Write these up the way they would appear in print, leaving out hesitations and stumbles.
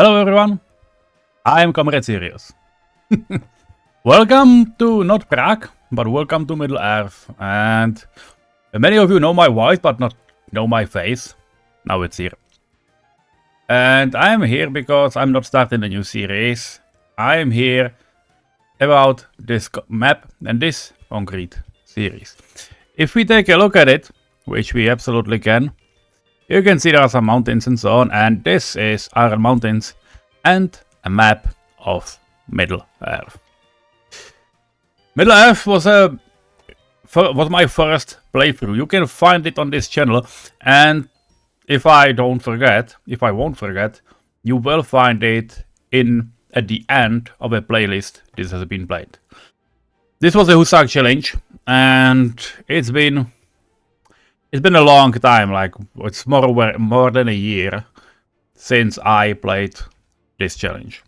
Hello everyone, I am comrade-Sirius. Welcome to not Prague, but welcome to Middle Earth. And many of you know my voice, but not know my face. Now it's here. And I am here because I'm not starting a new series. I am here about this map and this concrete series. If we take a look at it, which we absolutely can, you can see there are some mountains and so on, and this is Iron Mountains and a map of Middle Earth. Middle Earth was my first playthrough. You can find it on this channel, and if I won't forget, you will find it at the end of a playlist this has been played. This was a Husák challenge, and it's been a long time, like it's more than a year since I played this challenge.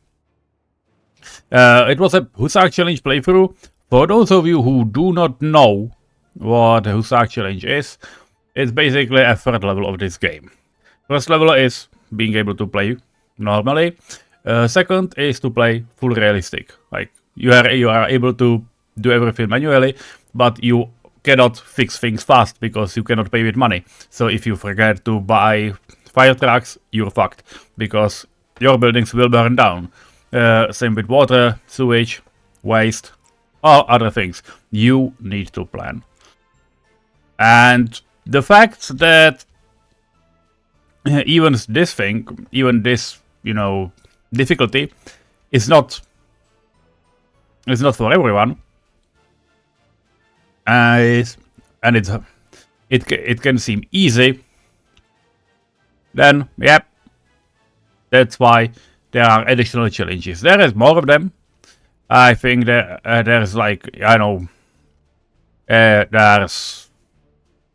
It was a Husák challenge playthrough. For those of you who do not know what a Husák challenge is, it's basically a third level of this game. First level is being able to play normally. Second is to play full realistic. Like you are able to do everything manually, but you cannot fix things fast because you cannot pay with money. So if you forget to buy fire trucks, you're fucked because your buildings will burn down. Same with water, sewage, waste, or other things. You need to plan. And the fact that even this, difficulty is not for everyone. And it can seem easy. Then, yep, that's why there are additional challenges. There is more of them. I think there's like, there's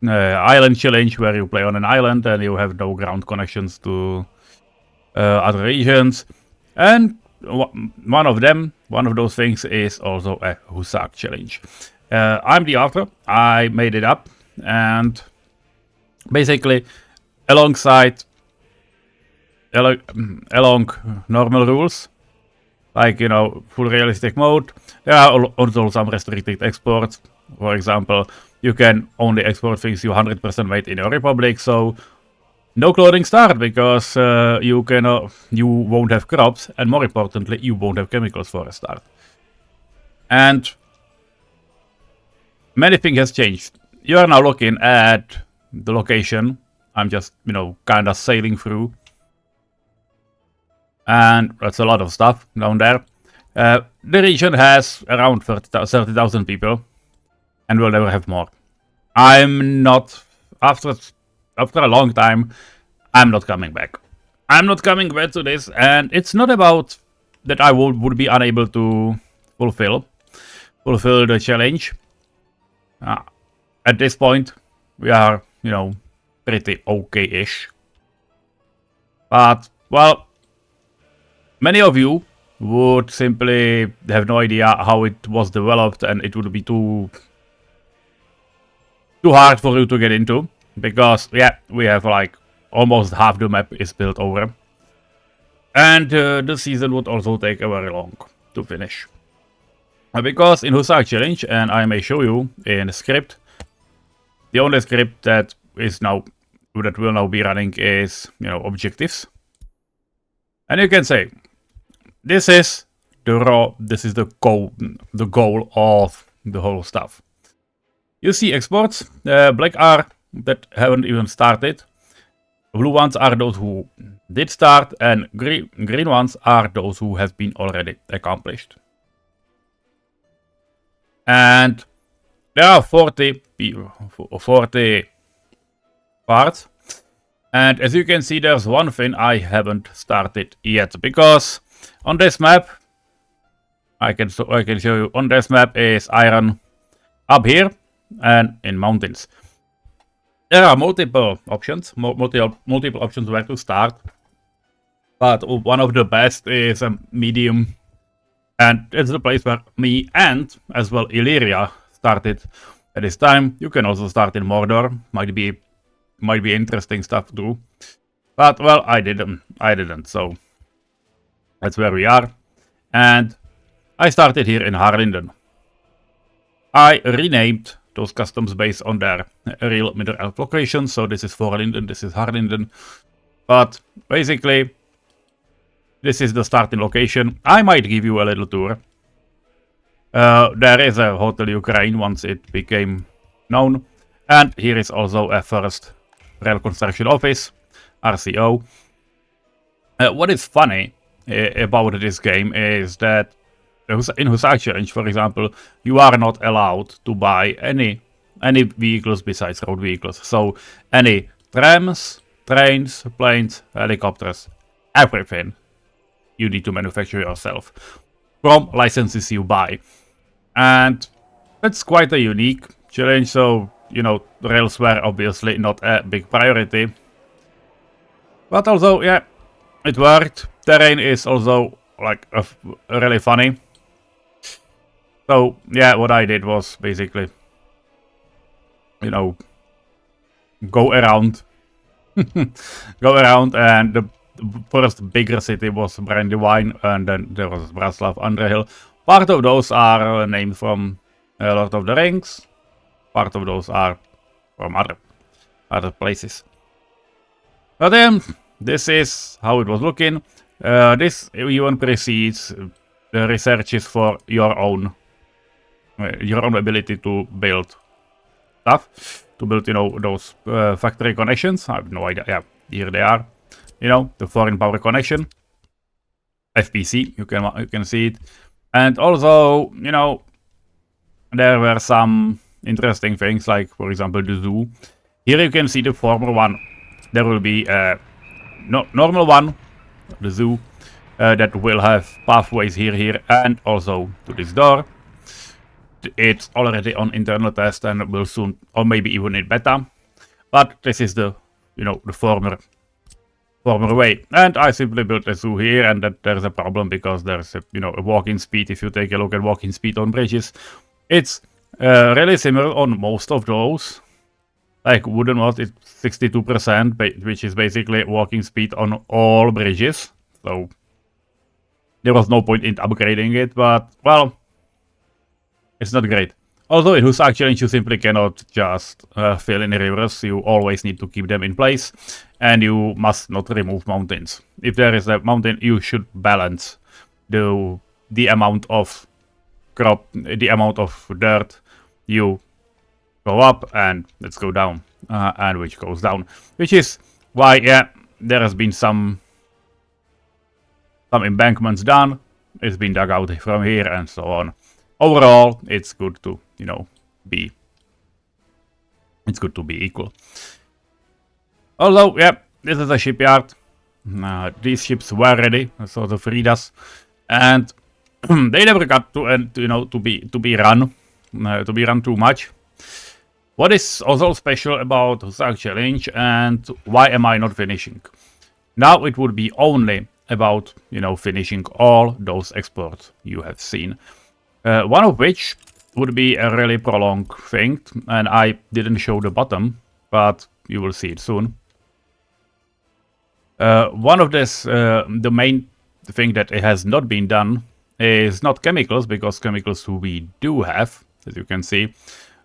island challenge where you play on an island and you have no ground connections to other regions. And one of those things is also a Husák challenge. I'm the author. I made it up, and basically along normal rules, like full realistic mode, there are also some restricted exports. For example, you can only export things you 100% made in your republic, so no clothing start because you won't have crops, and more importantly, you won't have chemicals for a start. And many things has changed. You are now looking at the location. I'm just, kind of sailing through. And that's a lot of stuff down there. The region has around 30,000 people. And will never have more. I'm not, after a long time, I'm not coming back. I'm not coming back to this. And it's not about that I would be unable to fulfill the challenge. At this point, we are, pretty okay-ish. But, well, many of you would simply have no idea how it was developed, and it would be too hard for you to get into. Because, yeah, we have like almost half the map is built over. And the season would also take a very long to finish. Because in Husák challenge, and I may show you in a script, the only script that will now be running is objectives. And you can say this is the goal of the whole stuff. You see exports. Black are that haven't even started. Blue ones are those who did start, and green ones are those who have been already accomplished. And there are 40 parts. And as you can see, there's one thing I haven't started yet. Because on this map, I can show you, on this map is iron up here and in mountains. There are multiple options, multiple options where to start. But one of the best is a medium. And it's the place where me and as well Illyria started at this time. You can also start in Mordor. Might be interesting stuff to do. But well, I didn't. So That's where we are. And I started here in Harlingen. I renamed those customs based on their real Middle-earth location. So this is Forlinden, this is Harlingen. But basically, this is the starting location. I might give you a little tour. There is a Hotel Ukraine once it became known. And here is also a first rail construction office, RCO. What is funny about this game is that in Husák Challenge, for example, you are not allowed to buy any vehicles besides road vehicles. So any trams, trains, planes, helicopters, everything you need to manufacture yourself from licenses you buy. And that's quite a unique challenge. So, you know, rails were obviously not a big priority. But also, yeah, it worked. Terrain is also like really funny. So yeah, what I did was basically, you know, go around, and the first bigger city was Brandywine, and then there was Braslav, Underhill. Part of those are named from Lord of the Rings. Part of those are from other places. But then, this is how it was looking. This even precedes the researches for your own ability to build stuff, to build, you know, those factory connections. I have no idea. Yeah, here they are. You know, the foreign power connection, FPC. You can see it, and also, you know, there were some interesting things, like for example the zoo. Here you can see the former one. There will be a normal one, the zoo, that will have pathways here, and also to this door. It's already on internal test and will soon, or maybe even in beta. But this is the, you know, the former way. And I simply built a zoo here, and that there's a problem because there's a, you know, a walking speed. If you take a look at walking speed on bridges, it's really similar on most of those. Like wooden mod, it's 62%, which is basically walking speed on all bridges. So there was no point in upgrading it, but well, it's not great. Also, in Husák Challenge, you simply cannot just fill in rivers. You always need to keep them in place, and you must not remove mountains. If there is a mountain, you should balance the amount of crop, the amount of dirt you go up, and let's go down, and which goes down. Which is why, yeah, there has been some embankments done. It's been dug out from here and so on. Overall, it's good to, you know, be equal. Although, yeah, this is a shipyard. These ships were ready, so the Fridas, and they never got to, you know, to be run too much. What is also special about Husák Challenge, and why am I not finishing? Now it would be only about, you know, finishing all those exports you have seen. One of which would be a really prolonged thing, and I didn't show the bottom, but you will see it soon. One of this, the main thing that it has not been done is not chemicals, because chemicals we do have, as you can see,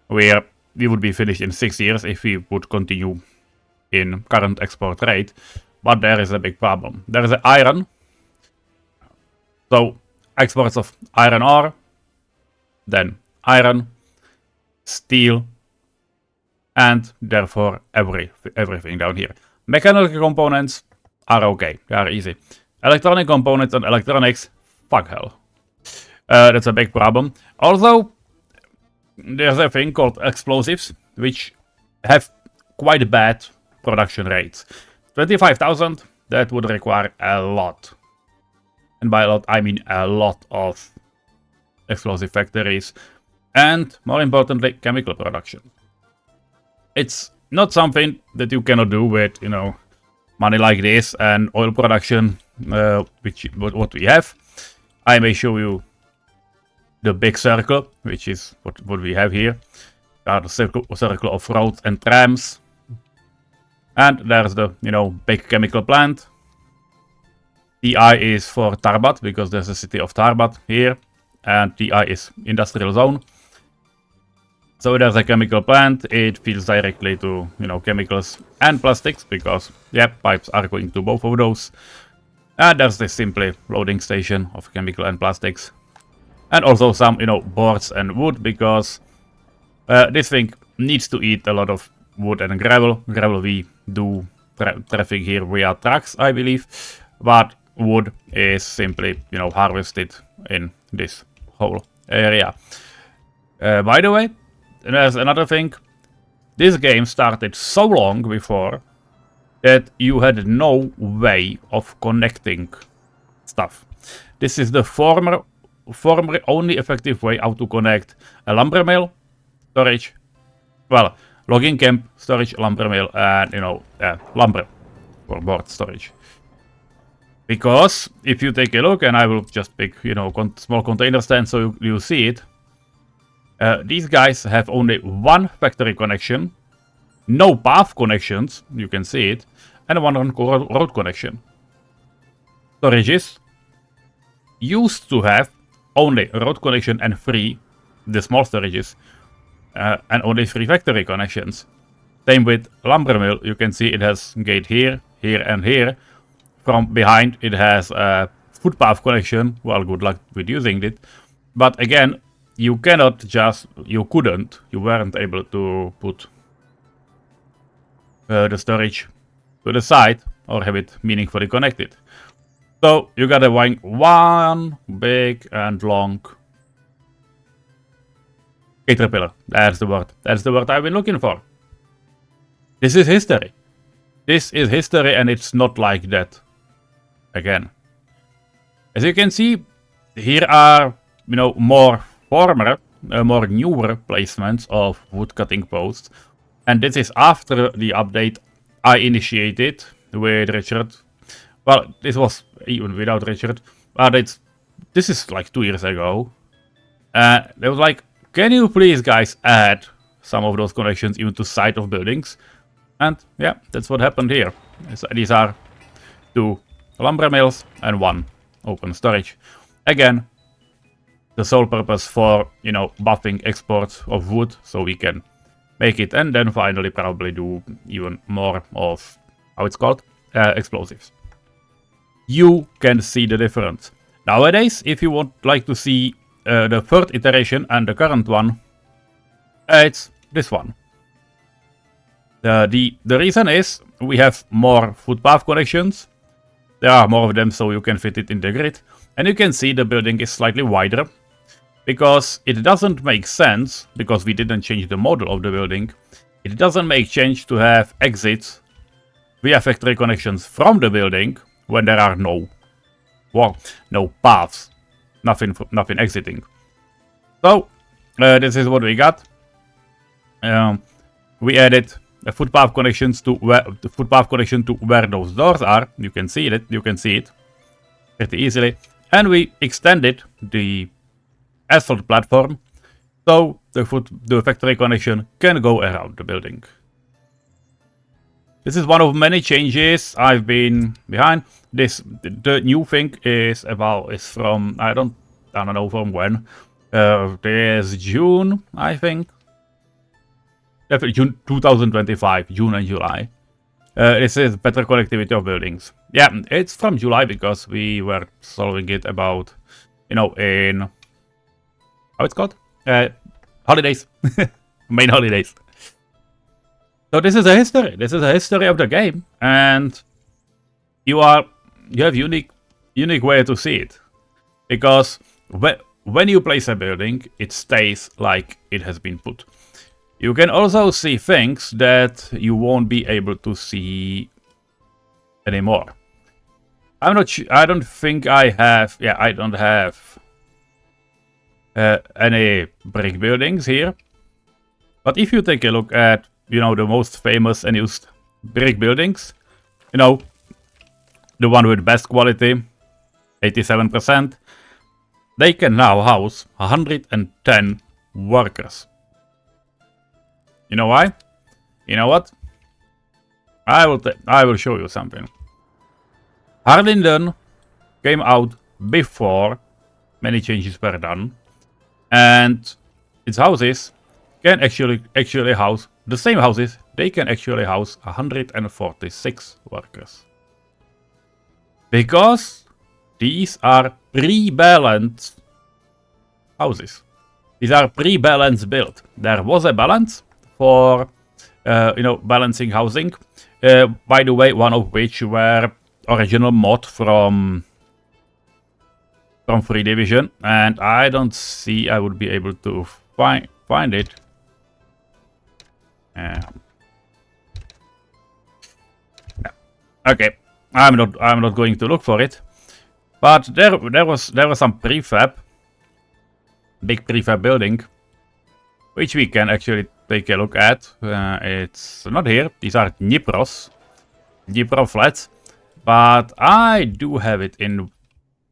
where we would be finished in 6 years if we would continue in current export rate. But there is a big problem. There is iron. So exports of iron ore, then iron, steel, and therefore everything down here. Mechanical components are okay, they are easy. Electronic components and electronics, fuck hell. That's a big problem. Also, there's a thing called explosives, which have quite bad production rates. 25,000, that would require a lot. And by a lot, I mean a lot of explosive factories, and more importantly, chemical production. It's not something that you cannot do with, you know, money like this and oil production, what we have. I may show you the big circle, which is what we have here. The circle of roads and trams, and there's the, you know, big chemical plant. TI is for Tarbat, because there's a city of Tarbat here, and TI is industrial zone. So there's a chemical plant, it feeds directly to, chemicals and plastics, because, pipes are going to both of those. And there's this simply loading station of chemical and plastics. And also some, boards and wood, because this thing needs to eat a lot of wood and gravel. Gravel we do traffic here via trucks, I believe. But wood is simply, harvested in this whole area. By the way, there's another thing. This game started so long before that you had no way of connecting stuff. This is the former only effective way how to connect a lumber mill, storage, well, logging camp, storage, lumber mill, and lumber for board storage. Because if you take a look, and I will just pick small container stand so you see it. These guys have only one factory connection, no path connections, you can see it, and one road connection. Storages used to have only road connection and the small storages, and only 3 factory connections. Same with lumber mill, you can see it has gate here, here, and here. From behind it has a footpath connection. Well, good luck with using it. But again, you weren't able to put the storage to the side or have it meaningfully connected. So you gotta find one big and long caterpillar. That's the word. That's the word I've been looking for. This is history. This is history, and it's not like that again. As you can see, here are more newer placements of wood cutting posts, and this is after the update I initiated with Richard. Well, this was even without Richard, but this is like 2 years ago. They was like, can you please guys add some of those connections even to side of buildings? And yeah, that's what happened here. These are 2 lumber mills and 1 open storage. Again, the sole purpose for, buffing exports of wood, so we can make it, and then finally probably do even more of, how it's called, explosives. You can see the difference. Nowadays, if you would like to see the third iteration and the current one, it's this one. The reason is we have more footpath connections. There are more of them, so you can fit it in the grid. And you can see the building is slightly wider, because it doesn't make sense, because we didn't change the model of the building. It doesn't make sense to have exits via factory connections from the building when there are no paths, nothing exiting. So this is what we got. We added a footpath connections to where those doors are. You can see it pretty easily, and we extended the asphalt platform so the factory connection can go around the building. This is one of many changes I've been behind. The new thing is from I don't know from when. There's June, I think. Definitely June 2025, June and July. This is better connectivity of buildings. Yeah, it's from July because we were solving it about, in how it's called? Holidays, main holidays. So this is a history. This is a history of the game, and you have unique way to see it, because when you place a building, it stays like it has been put. You can also see things that you won't be able to see anymore. I'm not sure. I don't think I have. Yeah, I don't have any brick buildings here. But if you take a look at the most famous and used brick buildings, the one with best quality, 87%, they can now house 110 workers. You know why? You know what? I will show you something. Harlingen came out before many changes were done, and its houses can actually house the same houses. They can actually house 146 workers because these are pre-balanced houses. These are pre-balanced built. There was a balance for balancing housing. By the way, one of which were original mod from 3 Division, and I don't see I would be able to find it. Okay, I'm not going to look for it, but there was some prefab, big prefab building, which we can actually take a look at. It's not here. These are Dnipro flats, but I do have it in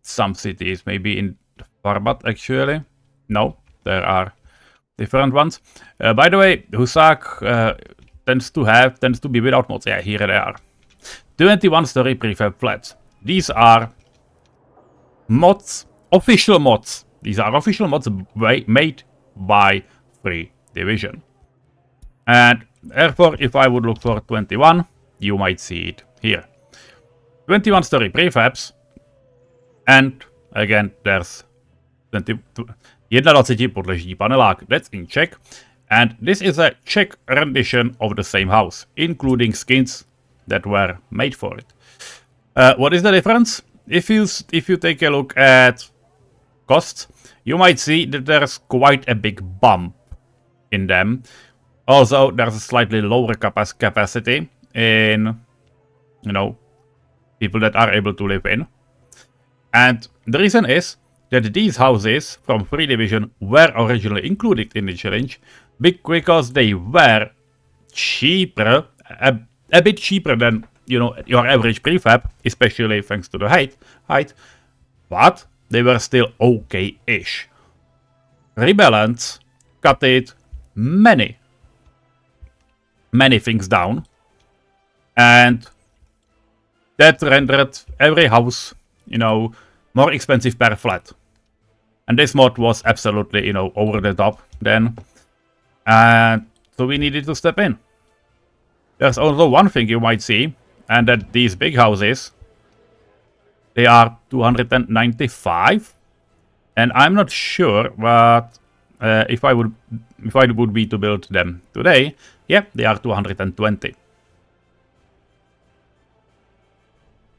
some cities, maybe in Farbat actually. No, there are different ones. By the way, Husák tends to be without mods. Yeah, here they are. 21-story prefab flats. These are mods, official mods. These are official mods made by 3 Division. And therefore, if I would look for 21, you might see it here. 21-story prefabs. And again, there's 21 podležní panelák. That's in Czech. And this is a Czech rendition of the same house, including skins that were made for it. What is the difference? If you take a look at costs, you might see that there's quite a big bump in them. Also, there's a slightly lower capacity in, people that are able to live in. And the reason is that these houses from 3 Division were originally included in the challenge because they were cheaper, a bit cheaper than your average prefab, especially thanks to the height, but they were still okay-ish. Rebalance cut it many things down, and that rendered every house, more expensive per flat. And this mod was absolutely, over the top then, and so we needed to step in. There's also one thing you might see, and that these big houses, they are 295, and I'm not sure, but if I would be to build them today, yeah, they are 220.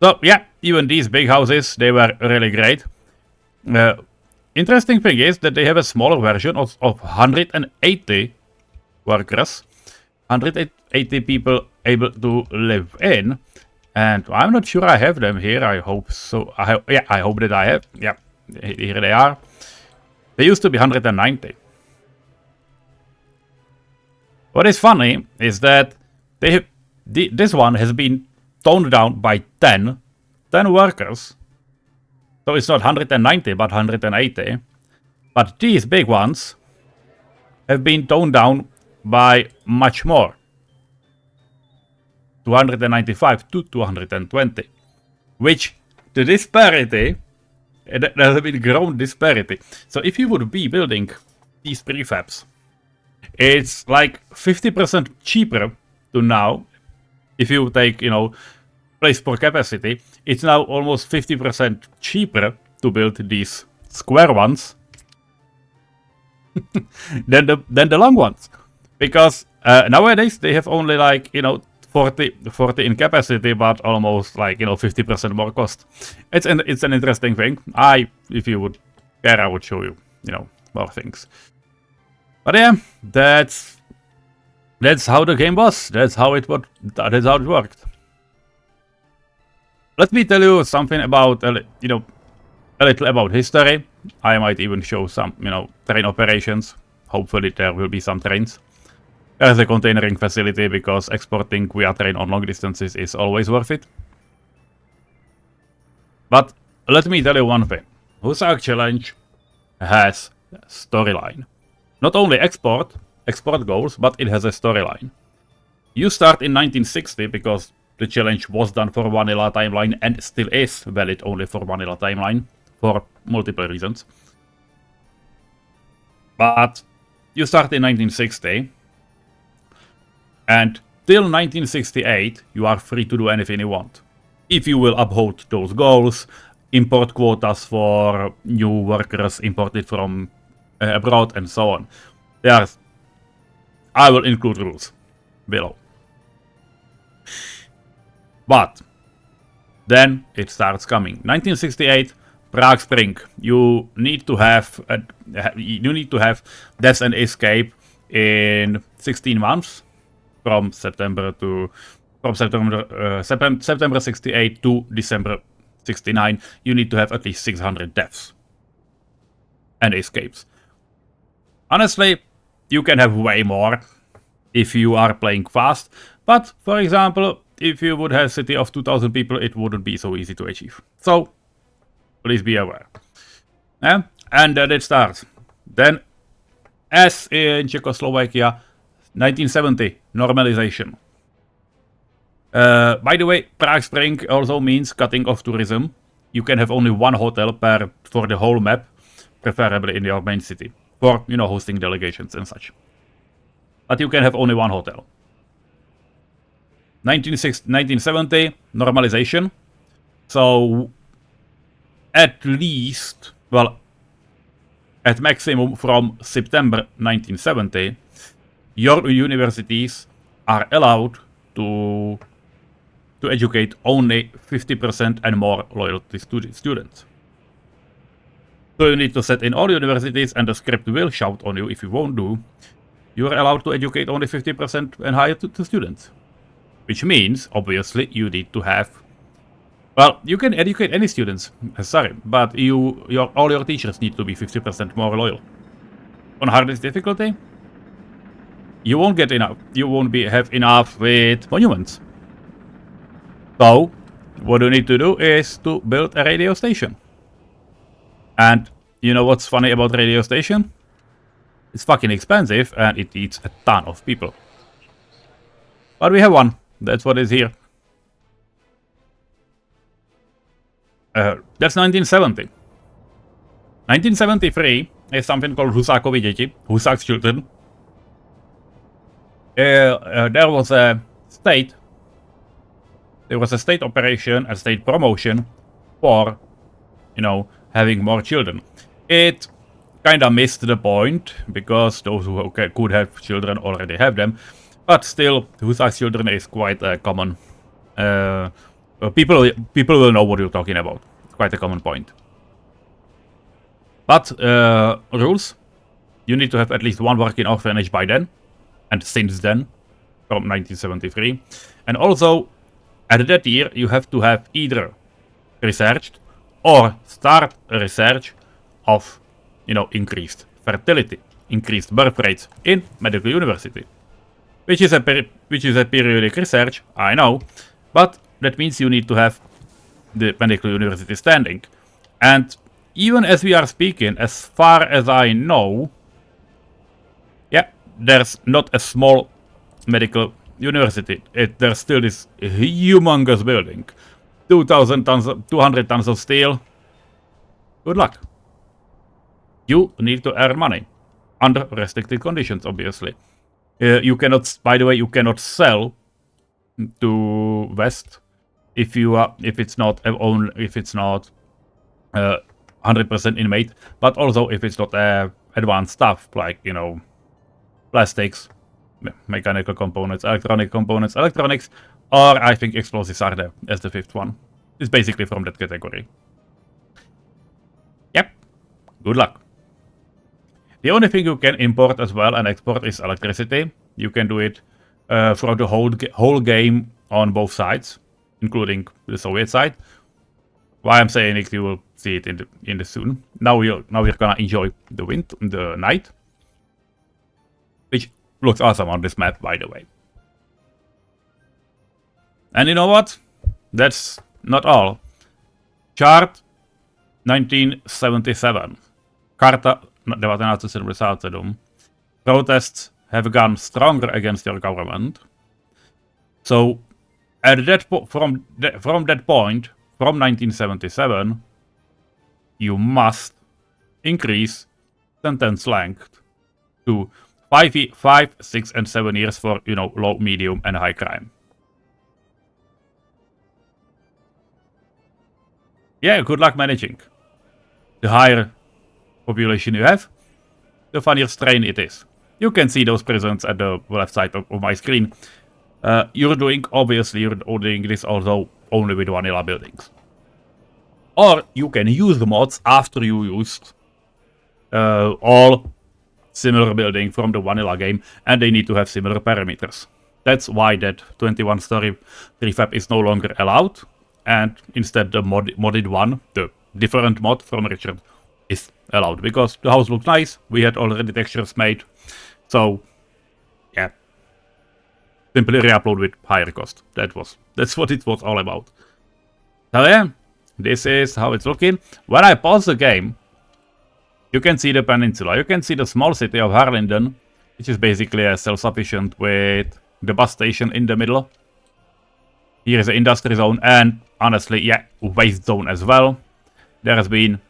So yeah, even these big houses, they were really great. Interesting thing is that they have a smaller version of 180 workers, 180 people able to live in, and I'm not sure I have them here. I hope so. I hope that I have. Yeah, here they are. They used to be 190. What is funny is that this one has been toned down by 10 workers. So it's not 190 but 180. But these big ones have been toned down by much more. 295 to 220. Which the disparity, there has been grown disparity. So if you would be building these prefabs, it's like 50% cheaper to now. If you take, place per capacity, it's now almost 50% cheaper to build these square ones than the long ones. Because nowadays they have only like, 40 in capacity, but almost like, 50% more cost. It's an interesting thing. If you would care, I would show you, more things. But yeah, that's how the game was. That's how it worked. Let me tell you something about, a little about history. I might even show some, train operations. Hopefully there will be some trains. There's a containering facility because exporting via train on long distances is always worth it. But let me tell you one thing. Husák Challenge has storyline. Not only export goals, but it has a storyline. You start in 1960 because the challenge was done for vanilla timeline and still is valid only for vanilla timeline for multiple reasons. But you start in 1960, and till 1968 you are free to do anything you want. If you will uphold those goals, import quotas for new workers imported from abroad and so on. I will include rules below. But then it starts coming. 1968, Prague Spring. You need to have death and escape in 16 months from September 68 to December 69. You need to have at least 600 deaths and escapes. Honestly, you can have way more if you are playing fast, but for example, if you would have a city of 2,000 people, it wouldn't be so easy to achieve. So, please be aware. And then it starts. Then, as in Czechoslovakia, 1970, normalization. By the way, Prague Spring also means cutting off tourism. You can have only one hotel for the whole map, preferably in your main city, for, hosting delegations and such. But you can have only one hotel. 1970, normalization. So, at least, at maximum from September 1970, your universities are allowed to educate only 50% and more loyalty students. So you need to set in all universities, and the script will shout on you if you won't do. You are allowed to educate only 50% and higher to students. Which means, obviously, you need to have... you can educate any students, sorry, but all your teachers need to be 50% more loyal. On hardest difficulty, you won't get enough. You won't have enough with monuments. So, what you need to do is to build a radio station. And you know what's funny about radio station? It's fucking expensive and it eats a ton of people. But we have one. That's what is here. That's 1970. 1973 is something called Husákovi děti, Husák's children. There was a state operation, a state promotion for, having more children. It kinda missed the point, because those who could have children already have them. But still, Husak's children is quite a common... people will know what you're talking about. It's quite a common point. But, rules. You need to have at least one working orphanage by then. And since then, from 1973. And also, at that year, you have to have either researched or start a research of, increased fertility, increased birth rates in medical university. Which is a periodic research, I know, but that means you need to have the medical university standing. And even as we are speaking, as far as I know, there's not a small medical university. There's still this humongous building. 200 tons of steel. Good luck. You need to earn money. Under restricted conditions, obviously. You cannot, by the way, you cannot sell to West if it's not 100% inmate, but also if it's not advanced stuff like, plastics, mechanical components, electronics, or I think explosives are there as the fifth one. It's basically from that category. Yep, good luck. The only thing you can import as well and export is electricity. You can do it for the whole game on both sides, including the Soviet side. Why I'm saying it, you will see it in the soon. Now we're gonna enjoy the night, which looks awesome on this map, by the way. And you know what? That's not all. Chart 1977. Karta 1977. Protests have gone stronger against your government. So At that from that point, from 1977, you must increase sentence length to 5, 6, and 7 years for, you know, low, medium, and high crime. Yeah, good luck managing. The higher population you have, the funnier strain it is. You can see those prisons at the left side of my screen. You're doing this also only with vanilla buildings. Or you can use the mods after you used all similar building from the vanilla game, and they need to have similar parameters. That's why that 21-story prefab is no longer allowed, and instead the modded one, the different mod from Richard, is allowed, because the house looks nice, we had already textures made, so yeah, simply re-upload with higher cost. That's what it was all about. So yeah, this is how it's looking. When I pause the game, you can see the peninsula. You can see the small city of Harlingen, which is basically self-sufficient with the bus station in the middle. Here is the industry zone, and honestly, yeah, waste zone as well. I've been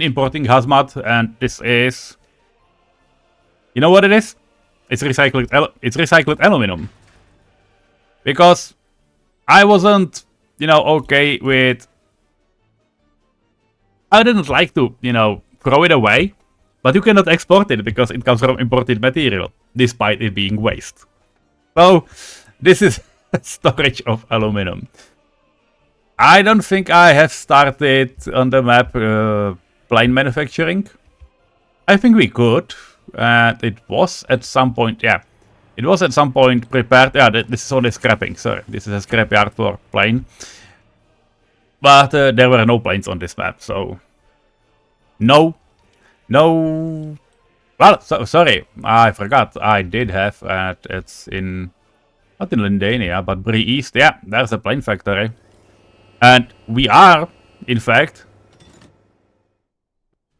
importing hazmat, and this is, you know what it is? It's recycled aluminum. Because I wasn't, you know, okay with, I didn't like to, you know, throw it away, but you cannot export it because it comes from imported material, despite it being waste. So, this is storage of aluminum. I don't think I have started on the map plane manufacturing. I think we could, and it was at some point, yeah, it was at some point prepared. Yeah, this is only scrapping, sorry, this is a scrapyard for plane. But there were no planes on this map, so no. Well, sorry, I forgot. I did have, it's in, not in Lindania, but Bree East. Yeah, there's a plane factory. And we are, in fact,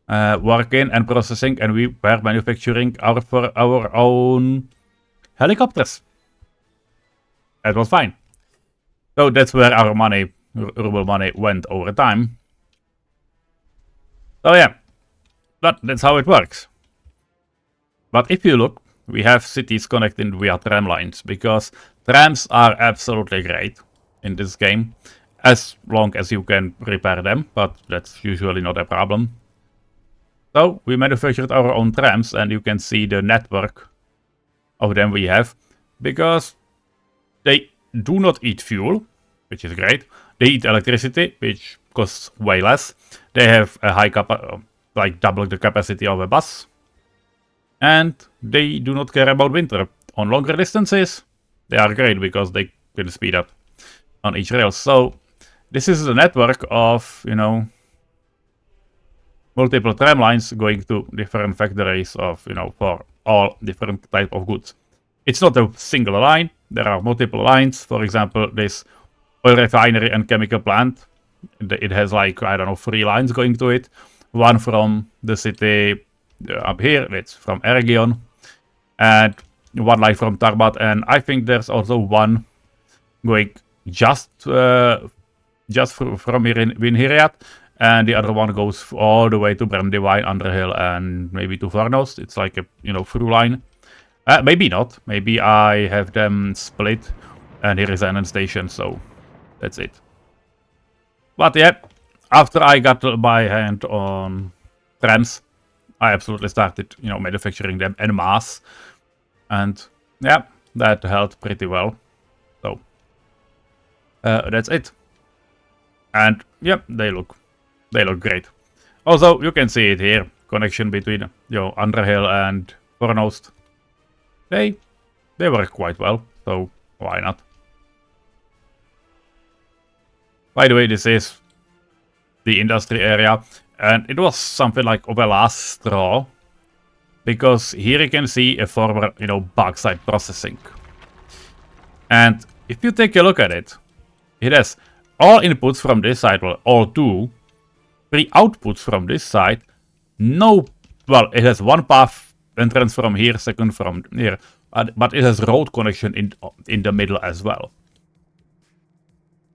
working and processing, and we were manufacturing for our own helicopters. That was fine. So that's where our money, ruble money, went over time. So yeah, but that's how it works. But if you look, we have cities connected via tram lines, because trams are absolutely great in this game, as long as you can repair them, but that's usually not a problem. So we manufactured our own trams, and you can see the network of them we have, because they do not eat fuel, which is great. They eat electricity, which costs way less. They have a high like double the capacity of a bus. And they do not care about winter. On longer distances, they are great because they can speed up on each rail. So this is a network of, you know, multiple tram lines going to different factories of, you know, for all different type of goods. It's not a single line. There are multiple lines. For example, this oil refinery and chemical plant. It has like, I don't know, 3 lines going to it. One from the city up here, it's from Ergion, and one line from Tarbat, and I think there's also one going just from here in Winhiriat, and the other one goes all the way to Brandywine, Underhill, and maybe to Varnos. It's like a, you know, through line. Maybe not. Maybe I have them split, and here is an end station, so that's it. But yeah, after I got my hand on trams, I absolutely started, you know, manufacturing them en masse, and yeah, that helped pretty well. So that's it. And yeah, they look great. Also, you can see it here, connection between, you know, Underhill and Fornost. They work quite well, so why not? By the way, this is the industry area, and it was something like of a last straw, because here you can see a former, you know, bauxite processing. And if you take a look at it, it has all inputs from this side, well, all 2, 3 outputs from this side, no, well, it has one path entrance from here, second from here, but it has road connection in the middle as well.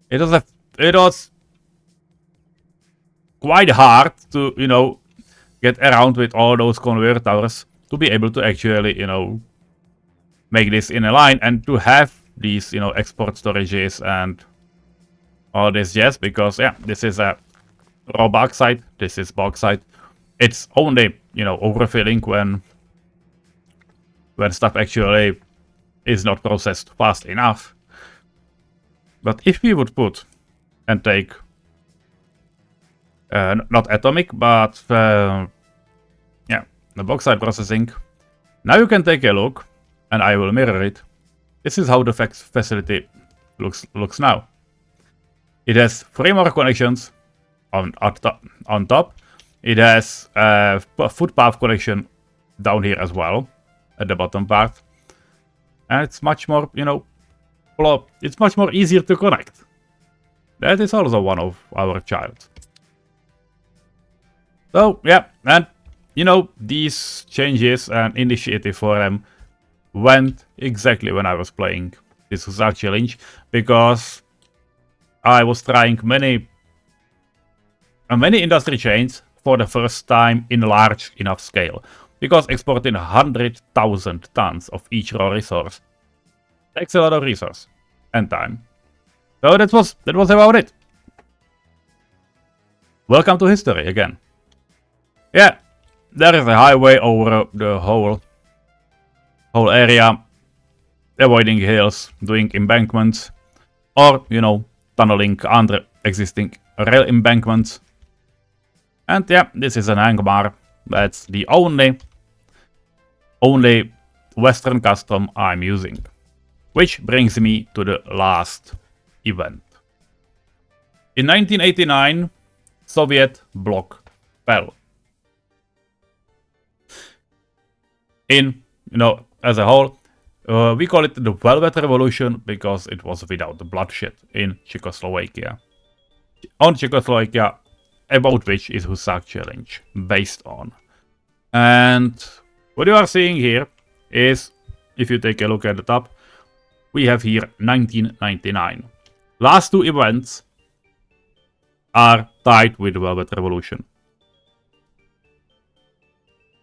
it was quite hard to, you know, get around with all those converters to be able to actually, you know, make this in a line and to have these, you know, export storages and all this jazz, because yeah, this is a raw bauxite, this is bauxite. It's only, you know, overfilling when stuff actually is not processed fast enough. But if we would put and take not atomic, but yeah, the bauxite processing. Now you can take a look, and I will mirror it. This is how the facility looks now. It has 3 more connections on top. It has a footpath connection down here as well, at the bottom part. And it's much more, you know, it's much more easier to connect. That is also one of our child. So, yeah, and, you know, these changes and initiative for them went exactly when I was playing this Husák challenge, because I was trying many industry chains for the first time in large enough scale, because exporting 100,000 tons of each raw resource takes a lot of resource and time. So that was about it. Welcome to history again. Yeah, there is a highway over the whole area, avoiding hills, doing embankments, or, you know, tunneling under existing rail embankments. And yeah, this is an Angmar. That's the only Western custom I'm using. Which brings me to the last event. In 1989, Soviet bloc fell. In, you know, as a whole, we call it the Velvet Revolution because it was without the bloodshed in Czechoslovakia. On Czechoslovakia, about which is Husák challenge based on. And what you are seeing here is, if you take a look at the top, we have here 1999. Last 2 events are tied with the Velvet Revolution.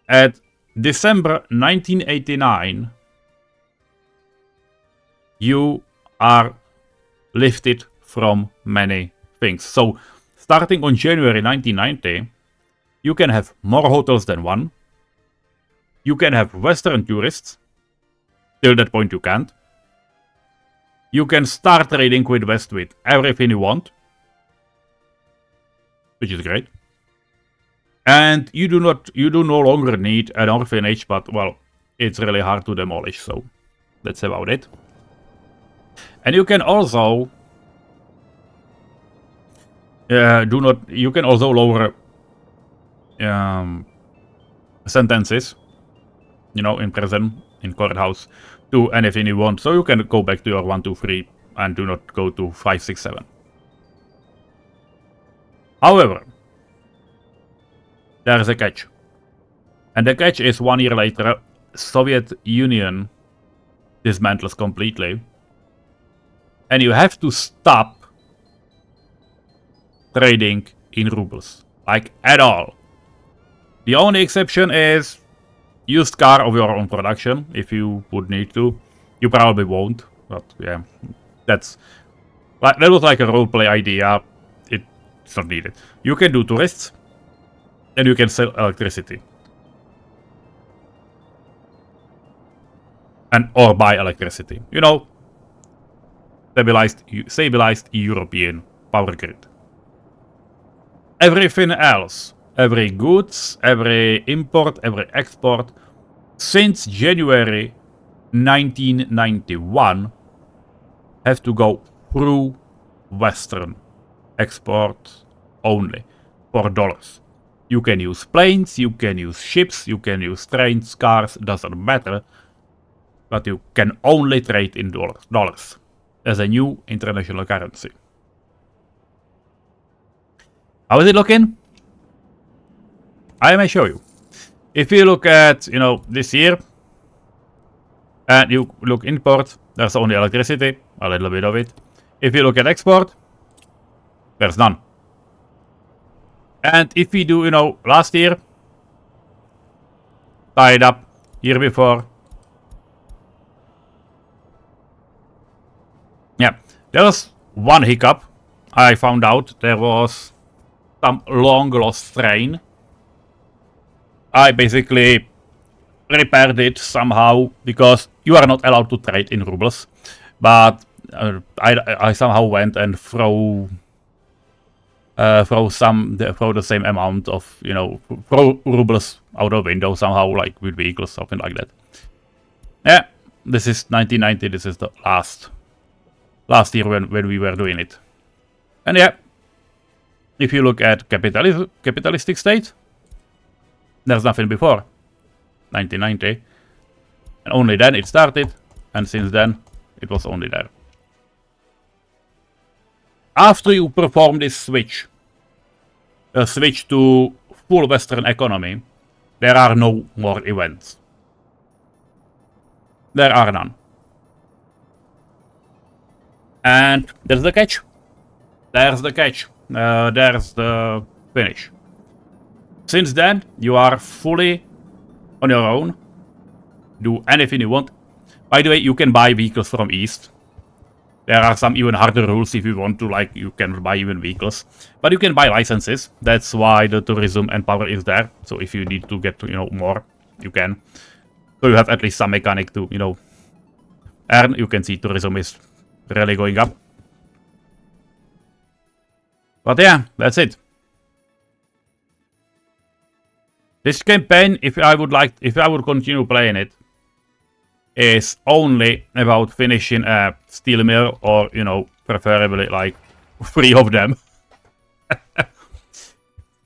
At December 1989, you are lifted from many things. So, starting on January 1990, you can have more hotels than one. You can have Western tourists. Till that point you can't. You can start trading with West with everything you want, which is great. And you do no longer need an orphanage, but well, it's really hard to demolish, so that's about it. And you can also you can also lower sentences, you know, in prison, in courthouse, to anything you want. So you can go back to your 1, 2, 3 and do not go to 5, 6, 7. However, there is a catch. And the catch is 1 year later, Soviet Union dismantles completely. And you have to stop trading in rubles. Like, at all. The only exception is used car of your own production, if you would need to. You probably won't, but yeah. That was like a roleplay idea. It's not needed. You can do tourists. And you can sell electricity. Or buy electricity. You know, stabilized European power grid. Everything else, every goods, every import, every export, since January 1991, have to go through Western export only for dollars. You can use planes, you can use ships, you can use trains, cars, doesn't matter. But you can only trade in dollars as a new international currency. How is it looking? I may show you. If you look at, you know, this year, and you look import, there's only electricity, a little bit of it. If you look at export, There's none. And if we do, you know, last year, tied up, year before. Yeah, there was one hiccup. I found out there was some long lost train. I basically repaired it somehow because you are not allowed to trade in rubles, but I somehow went and throw the same amount of, you know, throw rubles out of window somehow, like with vehicles, something like that. Yeah, this is 1990. This is the last year when we were doing it. And yeah, if you look at capitalistic state, there's nothing before 1990, and only then it started, and since then it was only there. After you perform this switch to full Western economy, there are no more events. There are none. And there's the catch. There's the catch. There's the finish. Since then, you are fully on your own. Do anything you want. By the way, you can buy vehicles from East. There are some even harder rules if you want to, like you can buy even vehicles. But you can buy licenses. That's why the tourism and power is there. So if you need to get, you know, more, you can. So you have at least some mechanic to, you know, earn. You can see tourism is really going up. But yeah, that's it. This campaign, if I would continue playing it, is only about finishing a steel mill, or, you know, preferably like 3 of them.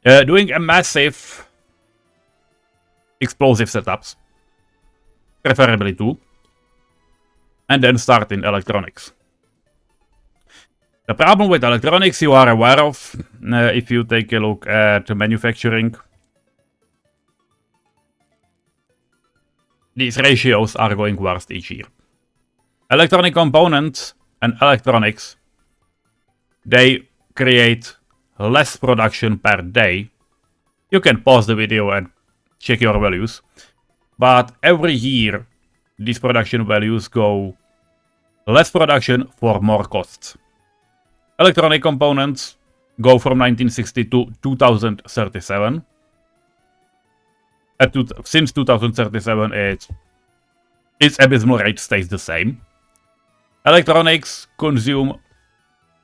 Doing a massive explosive setups, preferably 2, and then starting electronics. The problem with electronics you are aware of, if you take a look at manufacturing. These ratios are going worse each year. Electronic components and electronics, they create less production per day. You can pause the video and check your values. But every year, these production values go less production for more costs. Electronic components go from 1960 to 2037. Since 2037, its abysmal rate stays the same. Electronics consume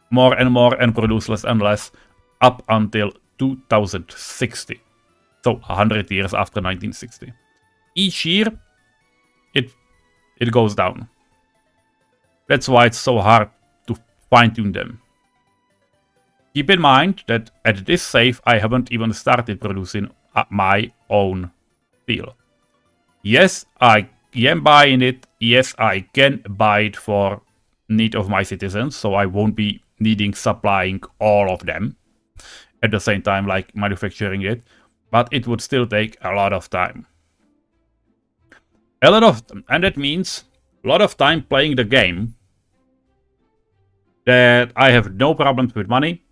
more and more and produce less and less up until 2060. So 100 years after 1960. Each year, it goes down. That's why it's so hard to fine-tune them. Keep in mind that at this save, I haven't even started producing my own steel. Yes, I am buying it. Yes, I can buy it for need of my citizens, so I won't be needing supplying all of them at the same time, like manufacturing it. But it would still take a lot of time. And that means a lot of time playing the game that I have no problems with money.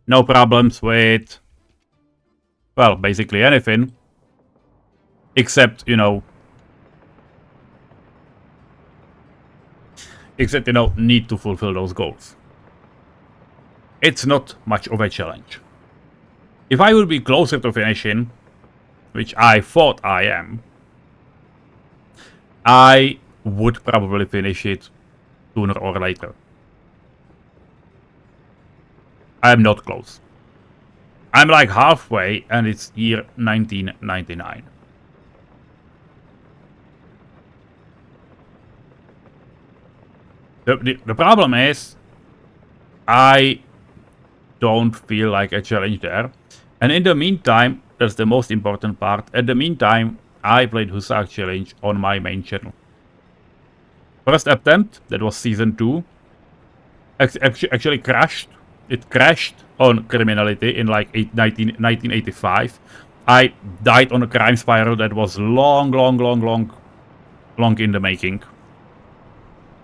No problems with, well, basically anything. Except, you know, need to fulfill those goals. It's not much of a challenge. If I would be closer to finishing, which I thought I am, I would probably finish it sooner or later. I'm not close. I'm like halfway, and it's year 1999. The problem is, I don't feel like a challenge there. And in the meantime, that's the most important part. At the meantime, I played Husák challenge on my main channel. First attempt, that was season 2, actually crashed. It crashed on criminality in like 1985. I died on a crime spiral that was long in the making.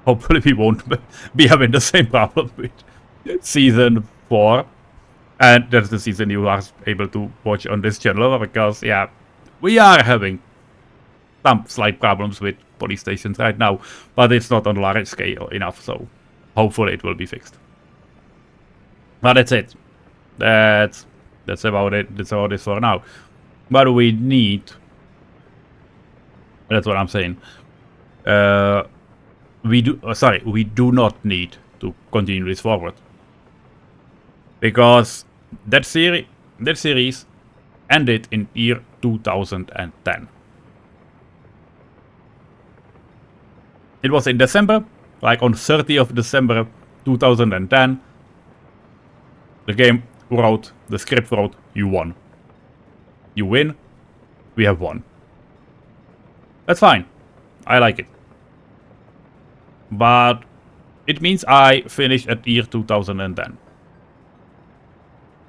Hopefully we won't be having the same problem with season 4. And that's the season you are able to watch on this channel, because, yeah, we are having some slight problems with police stations right now, but it's not on large scale enough, so hopefully it will be fixed. But that's it. That's about it. That's about it for now. But we need... That's what I'm saying. We do not need to continue this forward. Because that series ended in year 2010. It was in December, like on 30th of December 2010. The game wrote, the script wrote, you won. You win, we have won. That's fine. I like it. But it means I finished at year 2010.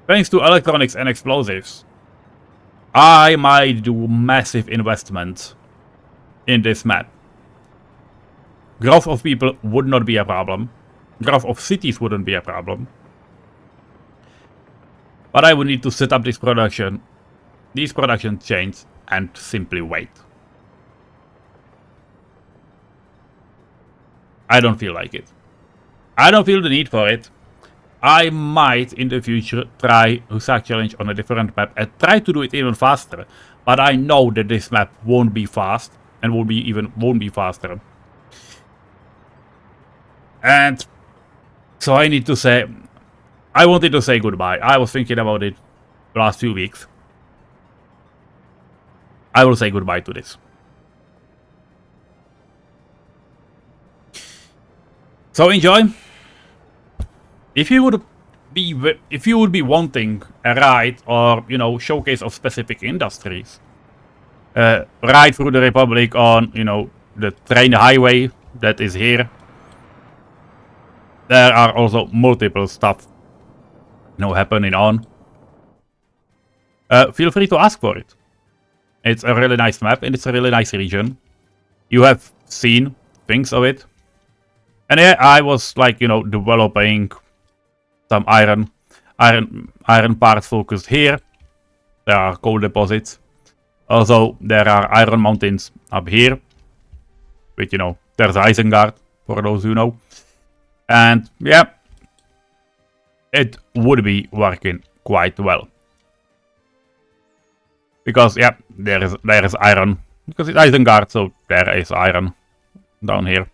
Thanks to electronics and explosives, I might do massive investments in this map. Growth of people would not be a problem. Growth of cities wouldn't be a problem. But I would need to set up these production chains and simply wait. I don't feel like it. I don't feel the need for it. I might in the future try Husák challenge on a different map and try to do it even faster. But I know that this map won't be fast and won't be faster. And so I need to say, I wanted to say goodbye. I was thinking about it the last few weeks. I will say goodbye to this. So enjoy. If you would be wanting a ride or, you know, showcase of specific industries, ride through the Republic on, you know, the train highway that is here. There are also multiple stuff, you know, happening on. Feel free to ask for it. It's a really nice map and it's a really nice region. You have seen things of it. And yeah, I was like, you know, developing some iron parts focused here. There are coal deposits. Also, there are iron mountains up here. Which, you know, there's Isengard, for those who know. And yeah, it would be working quite well. Because yeah, there is iron. Because it's Isengard, so there is iron down here.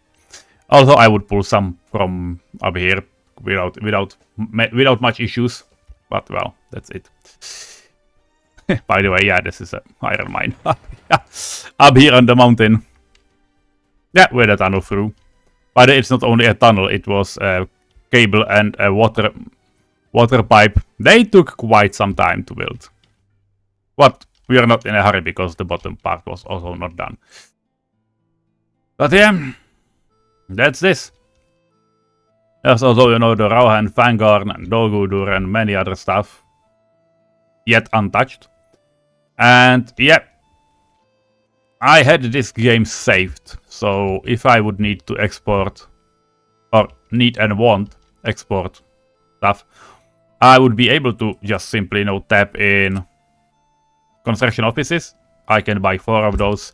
Also, I would pull some from up here without much issues. But well, that's it. By the way, yeah, this is an iron mine. Up here on the mountain. Yeah, with a tunnel through. But it's not only a tunnel, it was a cable and a water pipe. They took quite some time to build. But we are not in a hurry because the bottom part was also not done. But yeah, that's this. There's also, you know, the Rauha and Fangorn and Dolgudur and many other stuff. Yet untouched. And yeah, I had this game saved. So if I would need to export, or need and want export stuff, I would be able to just simply, you know, tap in construction offices. I can buy 4 of those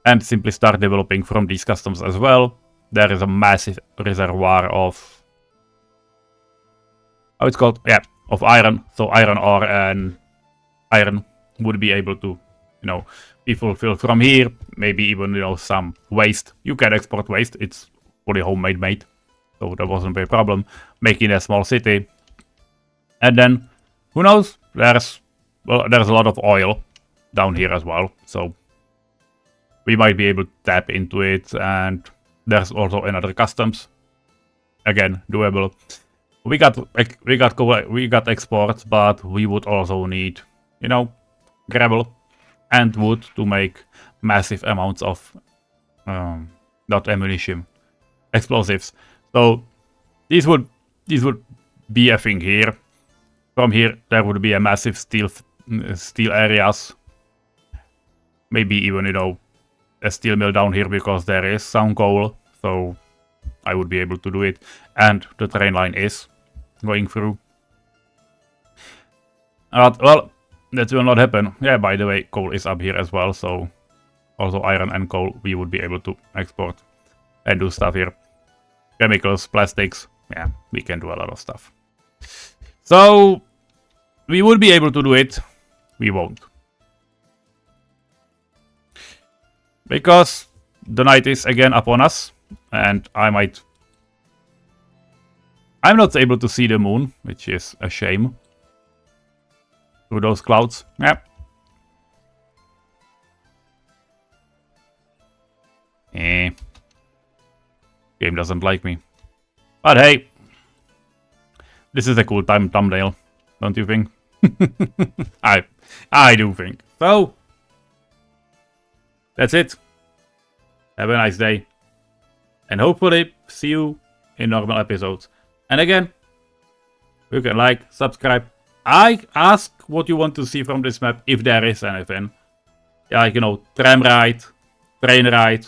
and simply start developing from these customs as well. There is a massive reservoir of, how it's called? Yeah, of iron. So iron ore and iron would be able to, you know, be fulfilled from here. Maybe even, you know, some waste. You can export waste. It's fully homemade made. So that wasn't a problem. Making a small city. And then, who knows? There's a lot of oil down here as well. So we might be able to tap into it. And there's also another customs. Again, doable. We got exports, but we would also need, you know, gravel and wood to make massive amounts of not ammunition, explosives. So these would be a thing here. From here there would be a massive steel areas. Maybe even, you know, a steel mill down here because there is some coal. So I would be able to do it. And the train line is going through. Well, that will not happen. Yeah, by the way, coal is up here as well, so also iron and coal we would be able to export and do stuff here. Chemicals, plastics, yeah, we can do a lot of stuff. So, we would be able to do it, we won't. Because the night is again upon us, and I'm not able to see the moon, which is a shame. Through those clouds, yeah. Game doesn't like me. But hey, this is a cool thumbnail, don't you think? I do think. So, that's it. Have a nice day. And hopefully see you in normal episodes. And again, you can like, subscribe. I ask what you want to see from this map, if there is anything. Like, you know, tram ride, train ride,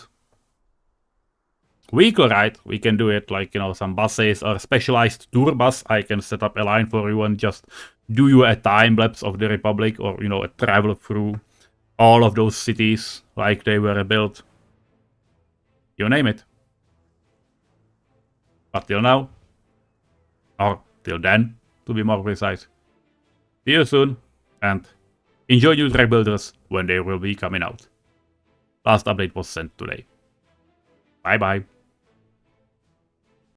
vehicle ride. We can do it, like, you know, some buses or specialized tour bus. I can set up a line for you and just do you a time lapse of the Republic, or, you know, a travel through all of those cities like they were built. You name it. But till now, or till then, to be more precise. See you soon, and enjoy new track builders when they will be coming out. Last update was sent today. Bye bye.